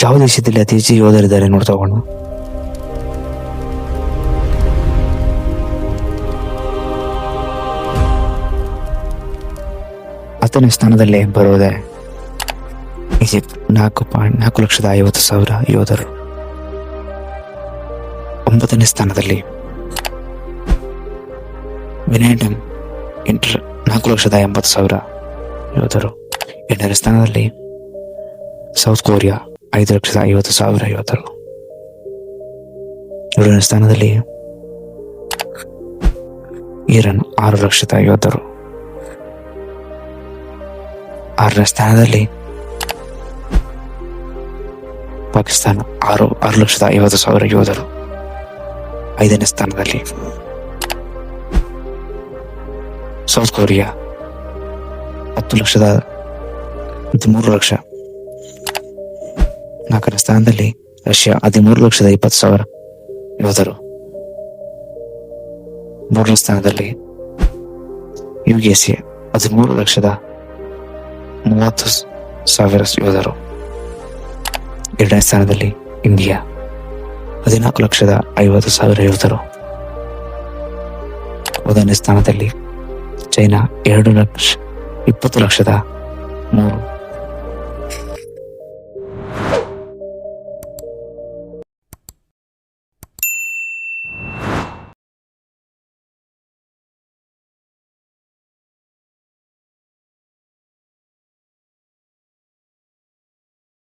ಯಾವ ದೇಶದಲ್ಲಿ ಅತಿ ಹೆಚ್ಚು ಯೋಧರಿದ್ದಾರೆ ನೋಡ್ತಾ ಹೋಗೋಣ. 10ನೇ ಸ್ಥಾನದಲ್ಲಿ ಬರುವುದೇ ಈಜಿಪ್ಟ್. 4,50,000 ಯೋಧರು. 9ನೇ ಸ್ಥಾನದಲ್ಲಿ ವಿಯೆಟ್ನಾಂ 4,80,000 ಯೋಧರು. 8ನೇ ಸ್ಥಾನದಲ್ಲಿ ಸೌತ್ ಕೊರಿಯಾ 5,50,000 ಯೋಧರು. 7ನೇ ಸ್ಥಾನದಲ್ಲಿ ಇರಾನ್ 6,00,000 ಯೋಧರು. 6ನೇ ಸ್ಥಾನದಲ್ಲಿ ಪಾಕಿಸ್ತಾನ 6,50,000 ಯೋಧರು. 5ನೇ ಸ್ಥಾನದಲ್ಲಿ ಸೌತ್ ಕೊರಿಯಾ 13,00,000. 4ನೇ ಸ್ಥಾನದಲ್ಲಿ ರಷ್ಯಾ 13,20,000 ಯೋಧರು. 3ನೇ ಸ್ಥಾನದಲ್ಲಿ USA 13,30,000 ಯೋಧರು. 2ನೇ ಸ್ಥಾನದಲ್ಲಿ ಇಂಡಿಯಾ 14,50,000 ಯೋಧರು. 1ನೇ ಸ್ಥಾನದಲ್ಲಿ ಚೈನಾ 2,20,300